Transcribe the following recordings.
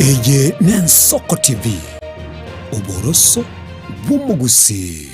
Eye n'Ensoko TV Oboroso bw'umugusi.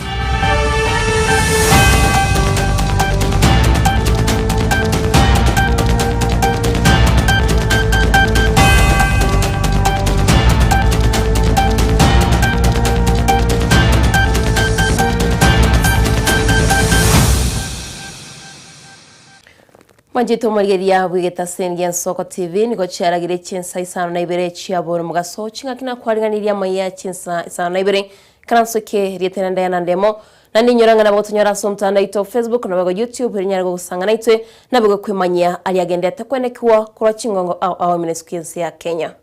Manjito Margeria wigeta sengi Ensoko TV niko charagire Chinsa isano na ibere chiaboro mugaso chinga kina kwaringaniria Amayia Chinsa isano na ibere kanansoke rietenanda ya nandemo na ninyoranga na botunyora somtanda ito Facebook na bago YouTube rinyargo gusanga naitwe na bago kwimanya aliagendete kwenekiwa kura chingongo au mineskuensi ya Kenya.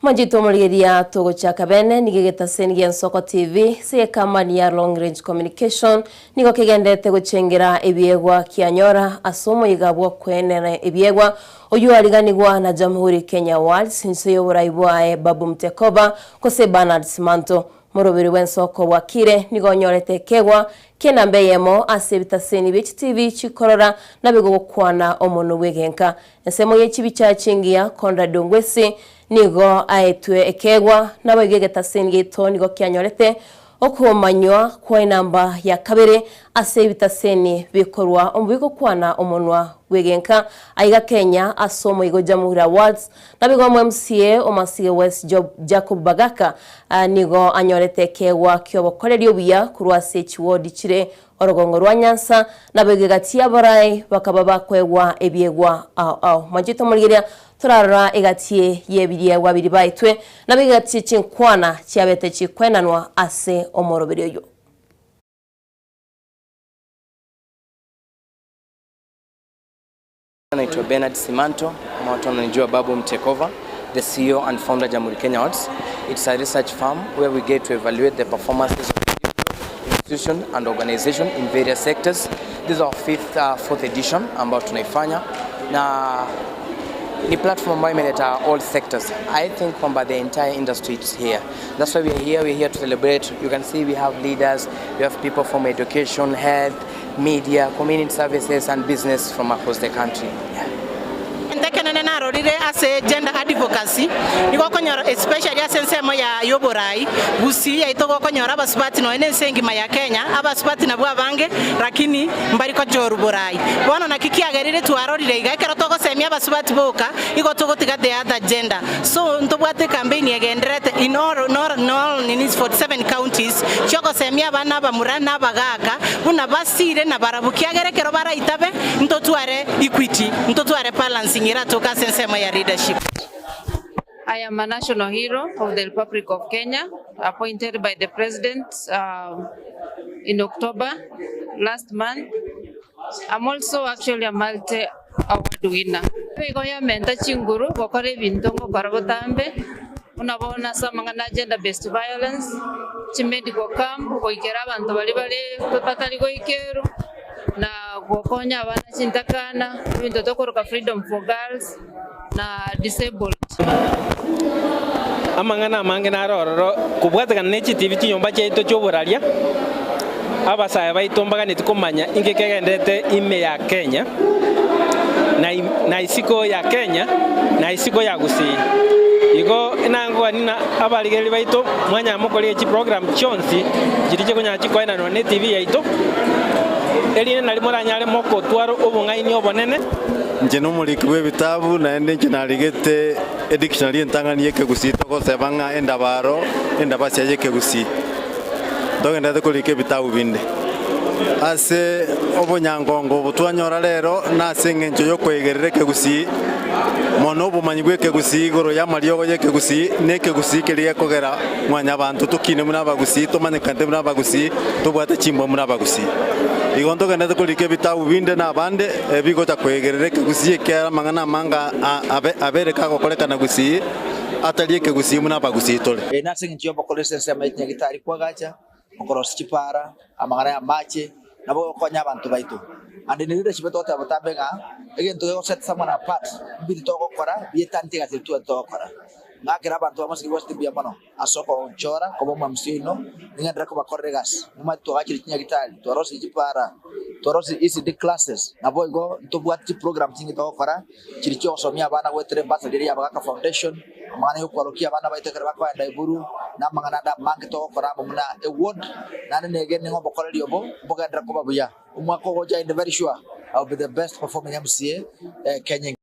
Manjito Margeria togo chakabene nigegeta sengi Ensoko TV siye kamani ya long range communication niko kigendete gucengera ebiegwa kianyora asomo yigabwa kwenene ebiegwa oyu aliganigwa na Jamhuri Kenya World sinse yoboraibuae Babu Mtekoba kose Bernard Simanto morobiri w'Ensoko wakire niko nyorete kegwa kena mbeyemo asebita seni bichi TV chikorora nabigo gukwana omuntu wegenka ensemo yechibi cyachingia Konrad Ngwesi nigo aetwe ekegwa nabagegeta seni to nigo kyanyorete okumanywa kwa namba ya kabere asebita seni bikorwa ombiko kwana omunwa wegenka aiga Kenya asomo igo Jamhuri Awards nabigo MCA omasiye West Jacob Bagaka nigo anyorete kegwa kyobokorerio biya kurwase chiwodi chire orogongo rwa Nyansa nabegegati abarai bakaba bakwegwa ebiegwa au Manjito Margeria turarora egatie yebirie wabiri baitwe nabegati chinkwana cyabete chikwenanwa ase omorobero yo. Naitwa Bernard Simanto, watu wananijua Babu Mtekoba, the CEO and founder Jamhuri Kenya World. It's a research firm where we get to evaluate the performances of institution and organization in various sectors. This is our fourth edition ambao tunaifanya na ni platform ambayo imeleta all sectors. I think kwamba the entire industry is here. That's why we're here to celebrate. You can see we have leaders, we have people from education, health, media, community services and business from across the country. As a gender advocacy, niko konyora especially asensemo ya yoborai busi ya itoko konyora basubati no enensengi maya Kenya abasubati na bwa bange lakini mbari ko joruborai bono nakikiagerire twarorire igakero toko semia basubati boka iko toko tiga the other gender so ntobwate campaign yegenderete in all in 47 counties choko semia bana bamurana bagaka una basire na barabukiagere kero bara itabe ntotware equity ntotware balancing ira toka sensemo ya leadership. I am a national hero of the Republic of Kenya, appointed by the President in October last month. I'm also actually a multi-award winner. Wegoya menta chinguru bokore bintongo karabotambe unabona samangana gender-based violence chimedical camp koikera abantu bali batali koikeru na gokonya abana chintakana bintu tokoroka freedom for girls na disabled amangana mangena rororo kubwategana nechi TV chinyomba chaito choboraria abasaya baitombaga netikomanya ingekegendete ime ya Kenya na isiko ya Kenya na isiko ya Gusii igo inangwa nina abaligeli baito mwanya mukoli echi program chonsi jirije konya chikoina no ne TV yaito eline nalimora nyale moko twaro obungaini obonene nje no muliki w'ebitabu na ende nje naligete dictionary entanganie Kegusi toko sebanga endabaro endabasya ye Kegusi ndogenda tukulike bitabu binde ase obonyangongo butwanyora lero na sengenjo yo kwegerere Kegusi mono bumanyi bwe Kegusi goro ya mariogo ye Kegusi ne Kegusi keliye kogera mwanya abantu tukine muna bagusi tomane kante muna bagusi tobwate chimbo muna bagusi igondo genda tukulike bitabu binde na bande bigo ta kwegerere Kegusi kera mangana manga abere kago kolekana Gusi ataliye Kegusi muna bagusi tole na sengenjo bokolese sema itnyagitari kwagacha okorosi chipara amagara ya mache nabo konya abantu baitu and in leadership to tabenga again to set someone apart bi to ko kora bi tanti ga tu to kora ngakira abantu bamwe west bia mano asoko onchora kobo mamsino ninga ko bakorregas numa to akiri kinya gitali to rosi jipara to rosi ECD classes na boygo to buat ti program tingi to kora kiricho somia bana wetre basa diri abaka foundation mangana ko lokia bana baite kara ko ndai buru na mangana da mang to kora mumna e word na ne gen ngo bokol diobo boga dra ko babuya umma ko goja in the very sure I'll be the best performing MCA Kenya.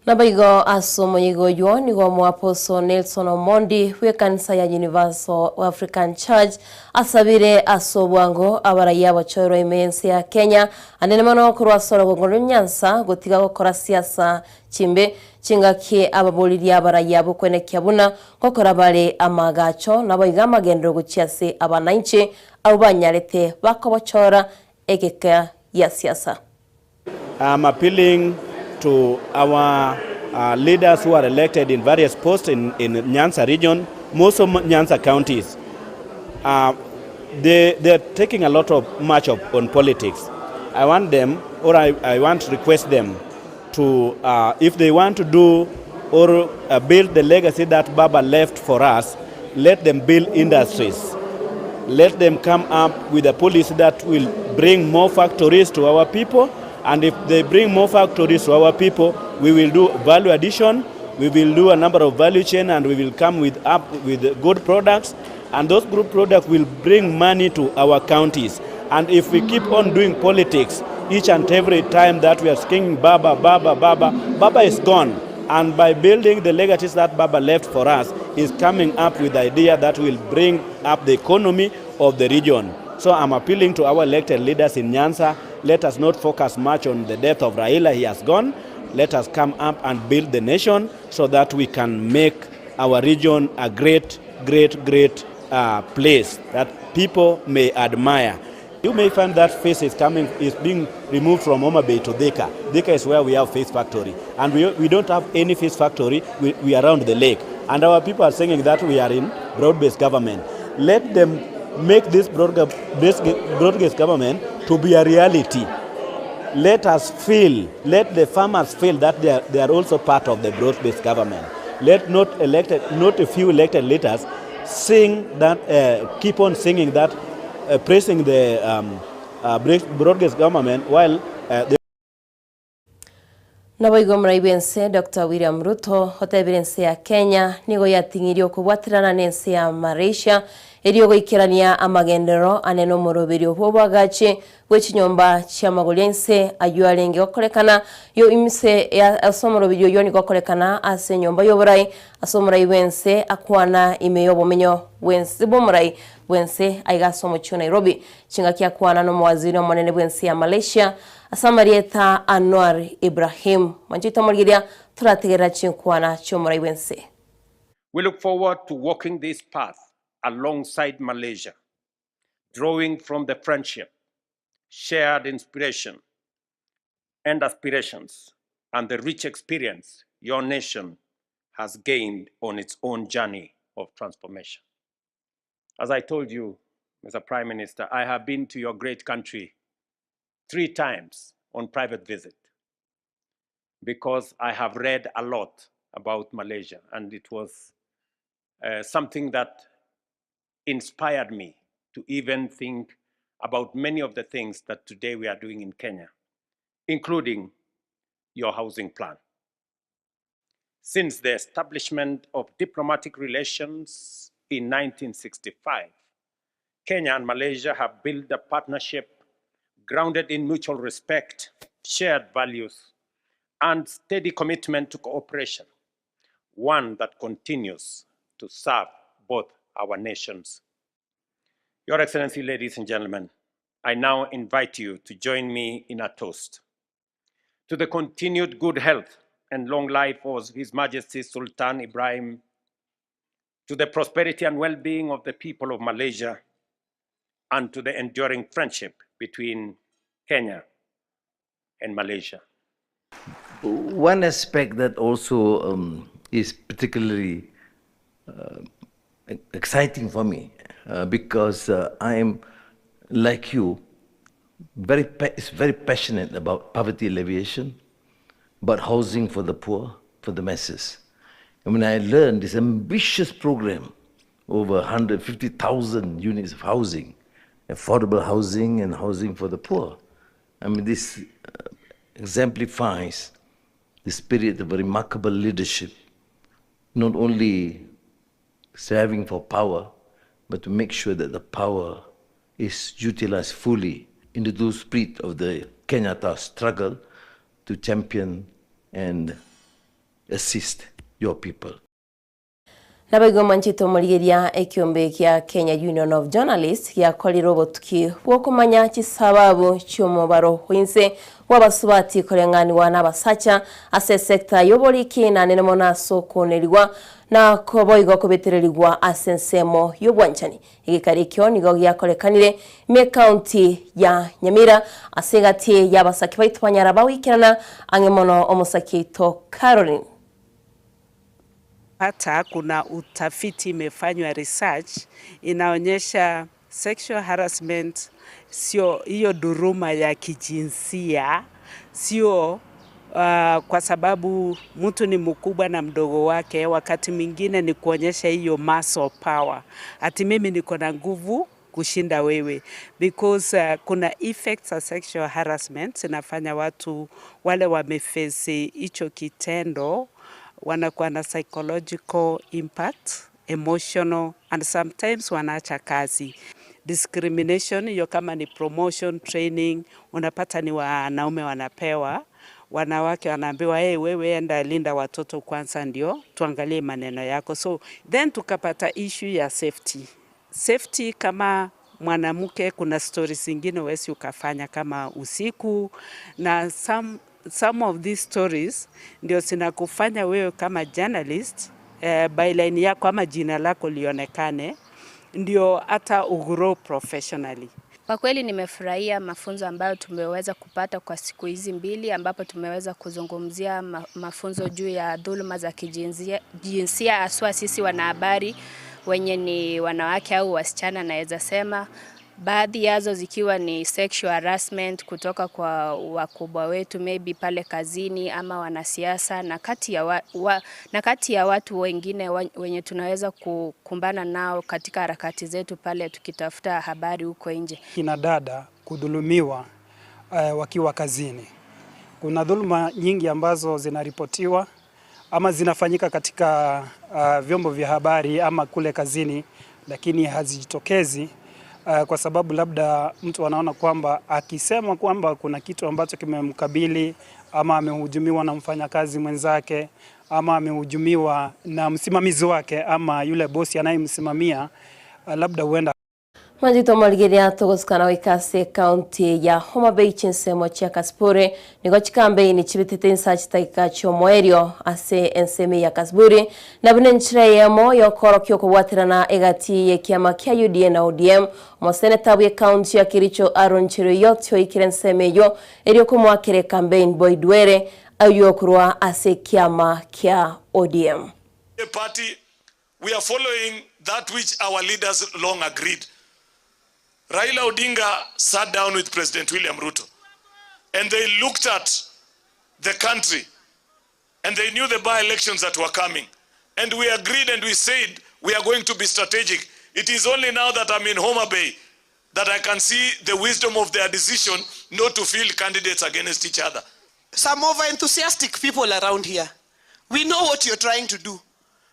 Nabaigo asomo yigo yo nigo mwaposo Nelson Omondi we kanisa ya Universal African Church asabire asobwango abaraya bachoro imensi ya Kenya anene mano kurwa soro gongoro Nyansa gotiga gukora siasa chimbe chingaki ababoliri abaraya bukwene kyabuna kokora bale amagacho nabaiga amagendero guchiase abananchi abo banyarete bakobachora egeka ya siasa. I'm appealing to our leaders who are elected in various posts in Nyansa region, most of Nyansa counties. They're taking a lot of much on politics. I want them, or I want to request them to, if they want to do or build the legacy that Baba left for us, let them build industries. Let them come up with a policy that will bring more factories to our people. And if they bring more factories to our people, we will do value addition, we will do a number of value chain, and we will come with good products. And those good products will bring money to our counties. And if we keep on doing politics, each and every time that we are singing Baba, Baba, Baba, Baba is gone. And by building the legacies that Baba left for us, is coming up with the idea that will bring up the economy of the region. So I'm appealing to our elected leaders in Nyansa, let us not focus much on the death of Raila, he has gone. Let us come up and build the nation so that we can make our region a great, great, great place that people may admire. You may find that face is being removed from Homa Bay to Thika. Thika is where we have face factory. And we don't have any face factory, we are around the lake. And our people are saying that we are in broad-based government. Let them make this broad-based government to be a reality. Let us feel, let the farmers feel that they are also part of the broad-based government. Let not a few elected leaders sing that, keep on singing that, praising the broad-based government while Nabaigo mraibense Dr. William Ruto hotebirense ya Kenya nigo yatingirio kubwatirana nense ya Malaysia eriyo goikirania amagendero aneno moroberio bwagache gwechinyomba cha magolense ayualenge okorekana yo imise ya asomoroberio yo nigokorekana ase nyomba yoborai asomraibense akwana imeyobo menyo wense bomrai wense aigasomo chu Nairobi chingaki akwana no mwaziri omonene wense ya Malaysia Asamarieta Anwar Ibrahim manjita morgiria turategera chinkwana chomorai wense. We look forward to walking this path alongside Malaysia, drawing from the friendship, shared inspiration and aspirations, and the rich experience your nation has gained on its own journey of transformation. As I told you, Mr. Prime Minister, I have been to your great country 3 times on private visit because I have read a lot about Malaysia, and it was something that inspired me to even think about many of the things that today we are doing in Kenya, including your housing plan. Since the establishment of diplomatic relations in 1965, Kenya and Malaysia have built a partnership grounded in mutual respect, shared values, and steady commitment to cooperation, one that continues to serve both our nations. Your Excellency, ladies and gentlemen, I now invite you to join me in a toast to the continued good health and long life of His Majesty Sultan Ibrahim, to the prosperity and well-being of the people of Malaysia, and to the enduring friendship between Kenya and Malaysia. One aspect that also is particularly exciting for me because I am, like you, very passionate about poverty alleviation, about housing for the poor, for the masses. And when I learned this ambitious program, over 150,000 units of housing, affordable housing and housing for the poor, I mean, this exemplifies the spirit of a remarkable leadership, not only striving for power, but to make sure that the power is utilized fully in the true spirit of the Kenyatta struggle to champion and assist your people. Nabaigo manchito murigeria ekiombe kia Kenya Union of Journalists ya koli robotuki wokumanya chisababu cyomubaro hwinse wabasubati korengani wana basacha ase sekta yoboriki na nenemona sokonerirwa na koboigo kubetererigwa asensemo yobwanchani igikarikyo nigo gyakorekanire me county ya Nyamira asegati yabasaki baitwanyara bawikirana angemono omusaki to Caroline. Hata kuna utafiti imefanywa research inaonyesha sexual harassment sio hiyo dhuluma ya kijinsia, sio kwa sababu mtu ni mkubwa na mdogo wake. Wakati mwingine ni kuonyesha hiyo muscle power, ati mimi niko na nguvu kushinda wewe, because kuna effects of sexual harassment zinafanya watu wale wameface hicho kitendo wanakuwa na psychological impact, emotional, and sometimes wanaacha kazi. Discrimination, hiyo kama ni promotion, training, unapata ni wanaume wanapewa, wanawake wanaambiwa hey, wewe enda linda watoto kwanza ndio tuangalie maneno yako. So then tukapata issue ya safety. Safety kama mwanamke kuna stories zingine wesi ukafanya kama usiku, na some of these stories ndio zinakufanya wewe kama journalist byline yako ama jina lako lionekane, ndio hata ugrow professionally. Kwa kweli nimefurahia mafunzo ambayo tumeweza kupata kwa siku hizi mbili, ambapo tumeweza kuzungumzia mafunzo juu ya dhuluma za kijinsia haswa sisi wanahabari wenye ni wanawake au wasichana. Naweza sema baadhi yazo zikiwa ni sexual harassment kutoka kwa wakubwa wetu, maybe pale kazini ama wanasiasa, na kati ya watu wengine wenye tunaweza kukumbana nao katika harakati zetu pale tukitafuta habari huko nje. Kina dada kudhulumiwa wakiwa kazini. Kuna dhuluma nyingi ambazo zinaripotiwa ama zinafanyika katika vyombo vya habari ama kule kazini, lakini hazijitokezi kwa sababu labda mtu anaona kwamba akisema kwamba kuna kitu ambacho kimemkabili ama amehujumiwa na mfanyakazi mwenzake ama amehujumiwa na msimamizi wake ama yule bosi anayemsimamia, labda huenda Manjito maligeria togoskana wikase county ya Homa Bay Chinsa chia Kasbure nigo chikambe ni chibitete insachi taika chomoerio ase enseme ya Kasbure na binenchire yemo yokoro kyoko watirana egati ye kiama kia UDA na ODM moseneta bwe county ya Kericho Aaron Cheruiyot yo ikirenseme yo erio kumwakire campaign boy Dwere ayokurwa ase kiama kia ODM. The party, we are following that which our leaders long agreed. Raila Odinga sat down with President William Ruto and they looked at the country and they knew the by-elections that were coming, and we agreed and we said we are going to be strategic. It is only now that I'm in Homa Bay that I can see the wisdom of their decision not to field candidates against each other. Some over-enthusiastic people around here, we know what you're trying to do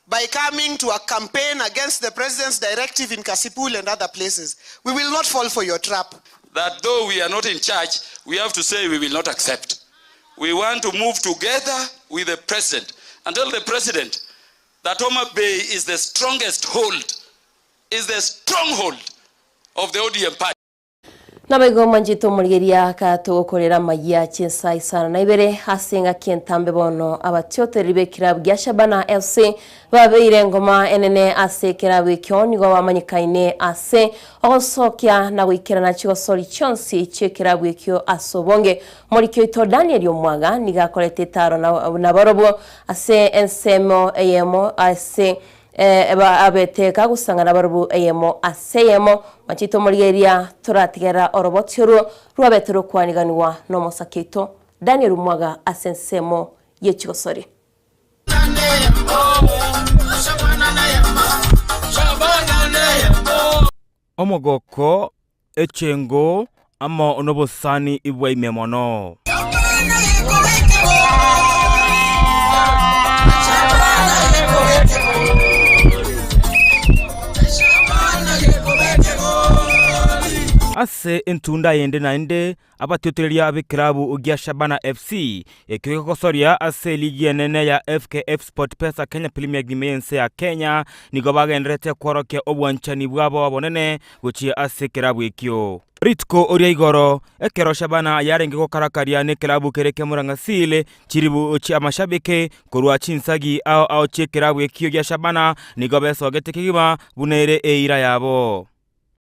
by coming to a campaign against the president's directive in Kasipul and other places. We will not fall for your trap. That though we are not in charge, we have to say we will not accept. We want to move together with the president and tell the president that Homa Bay is the strongest hold, is the stronghold of the ODM party. Nabego manjito murigeria ka togokorera Amayia Chinsa isana naibere hasenga kientambe bono abatyote ribe kirab gyashabana FC babeire ngoma enene ase kirabwe kyoni go bamanyikaine ase osokya na wikirana chigosori chonsi chekirabwe kyo asobonge muri kyo to Daniel Omwaga nigakorete taro na barobo ase ensemo eyemo ase abeteka gusangana barubu eyemo aseyemo machito murigeria turatigera orobotiro rwabetero kwaniganwa no mosakito Daniel Omwaga asensemo yechigosori. omogoko echengo amo onobosani ibwa imemono. Ase entunda yende nainde abatiotelia abiklabu ugia Shabana FC ekikosoria ase ligi enene ya FKF Sport Pesa Kenya Premier Gimense ya Kenya nigobaga endrete kworoke obwanchani bwabo abonene guchia ase klabu ekyo. Ritko oria igoro ekero Shabana yarenge gokarakaria ne klabu kereke murangasile chiribu chi amashabike kurwa Chinsagi au chi klabu ekyo ya Shabana nigobeso getekigima bunere eira yabo.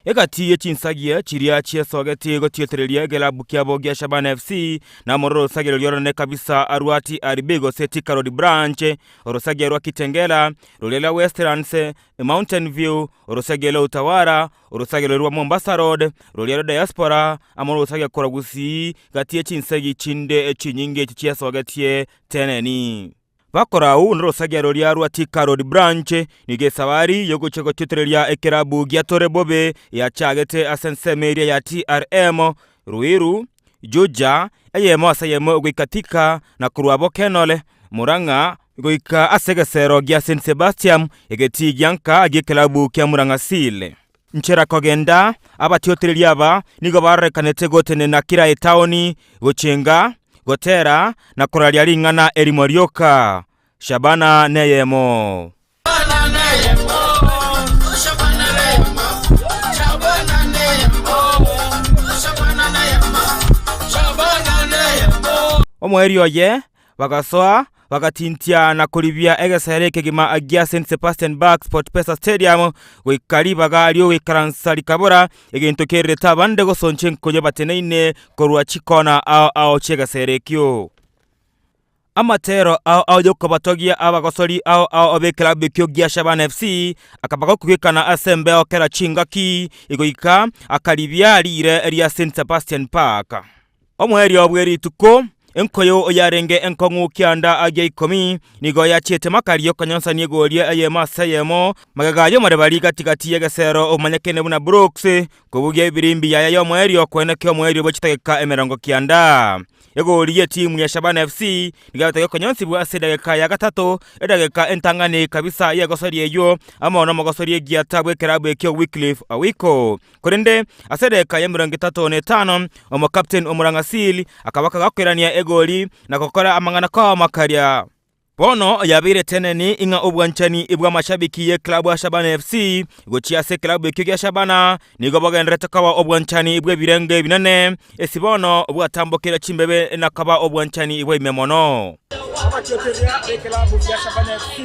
Egati Chinsagia chiria chia sogeti gotietereria klabu kyabo gya Shabana FC na mororo sagero yorone kabisa arwati aribego setika road branch orosagia rwa Kitengela rolela Westlands Mountain View orosagela Utawara orosagela rwa Mombasa Road rolela Diaspora amoro sagia koragusi gati Chinsagi chinde chinyinge chia sogeti teneni. Bakorau nrosagia rolia rwatika road branch nige sawari yogochego tuterelia ekerabu giatore bobe ya chagete asensemeria ya TRM Ruiru Juja ayemo asayemo gwikatika na kuruabo Kenole Muranga gwika asegesero gya Saint Sebastian egeti gyanka agikelabu kya Murangasile. Nchera kogenda abatioterelia aba nigo barekanete gotene na kira etaoni gochenga gotera na kuralia ringana erimorioka. Shabana neyemo. Omweri oye bagasoa bagatintia na kulibia egesere kegima agia St Sebastian Park Sport Pesa Stadium wikari bagalio wikaransa likabora egento kereta bande gosonchen koje bateneine korwa chikona au chegasere kyo. Amatero au yoko batogia abagosori au obe klabu kyo gya Shabana FC akabako kwikana asembe okera chingaki igoika akalibia lire area St Sebastian Park. Omweri obweri tuko enkoyo oyarenge enkongu kyanda agya Ikomi nigo yachiete makali yokanyonsa niegolie ayema sayemo magagayo marebali katikati yegesero omanyakene buna Brooks kubugia ibirimbi ya omweri okweneke omweri obochitegeka emerongo kyanda. Yegolie timu ya Shabana FC nigata yokonyonsi bwa sedageka ya gatatu edageka entangane kabisa yegosori eyo ama mogosori egiatabwe kerabu ekyo Wycliffe awiko kurende asedeka ya 35 omo captain Omurangasili akabaka gakerania egoli na kokora amangana kwa makaria. Bono yabire teneni inga obwanchani ibwa mashabiki ye klabu ya Shabana FC gochia se klabu ekyo Shabana nigoboga ndrete kawa obwanchani ibwe birenge binane esibono obwa tambokera chimbebe na kaba obwanchani ibwe memono. Abachoteria klabu ya Shabana FC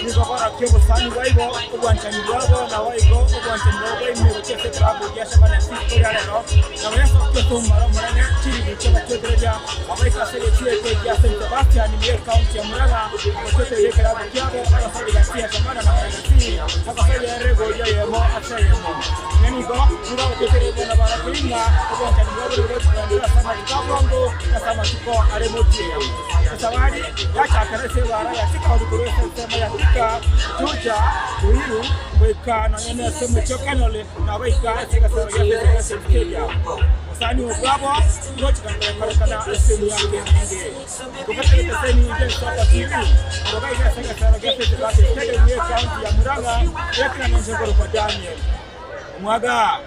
nigobora kyobo sani waibo obwanchani bwabo na waibo obwanchani bwabo imwe gochia klabu ya Shabana FC korero na weso kyotumara muranya chiri cyo bachoteria abaika selektie ya St Sebastian ni county ya Muranga gochia klabu kyabo abasali ya Shabana na FC abasali ya rego yemo asayemo nenigo niba gochia na barakinga obwanchani bwabo gochia sana kabongo na sama tuko aremotie sawari yachakarese bara yatika urukuru sema yatika Juja Ruiru weka na nyene sema chokanole na weka segasero ya Sekeja sani ubwabo ngochikana semu yake nge ukatete seni nje soka TV ngobaika segasero ya Sekeja ni county ya Muranga yakina njengoro kwa Daniel mwaga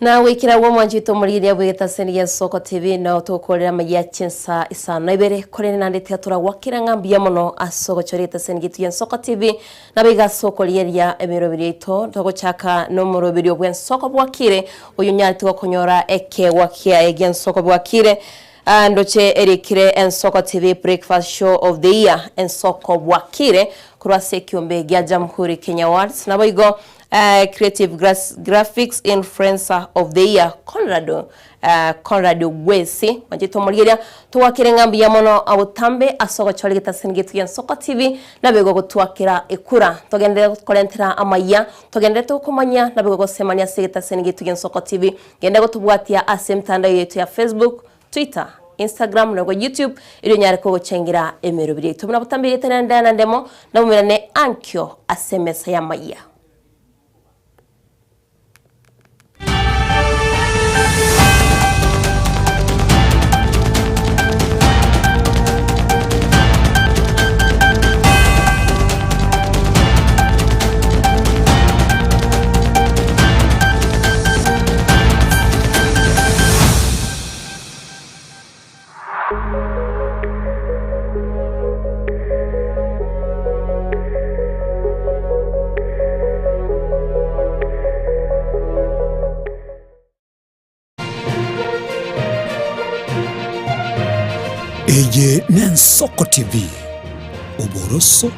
na wikira wo mwanjito muriria bwita senia Soko TV na tukorera Amayia Chinsa isana ibere kore nande teatura wakira ngambia mono asoko chorita sengitu ya Soko TV na biga soko lieria emirobiri ito togochaka no murobiri obwen Soko bwakire uyu nyati wakonyora eke wakia egen Soko bwakire ndoche erikire en Soko TV breakfast show of the year en Soko bwakire kurwa sekiombe gya Jamhuri Kenya Awards na boigo creative graphics influencer of the year Conrado Wesi majito muriria tuwakire ngambi ya mono abutambe asoko choligita sengitu ya Soko TV na bego gutwakira ikura togende kolentera Amayia togende tukumanya na bego semania segita sengitu ya Soko TV gende gutubwatia asemtanda yetu ya Facebook Twitter Instagram na YouTube ilo nyare ko guchengira emerubiri tumuna butambire tenanda na demo na mumirane ankyo asemesa ya Amayia Eye Nensoko TV. Uboroso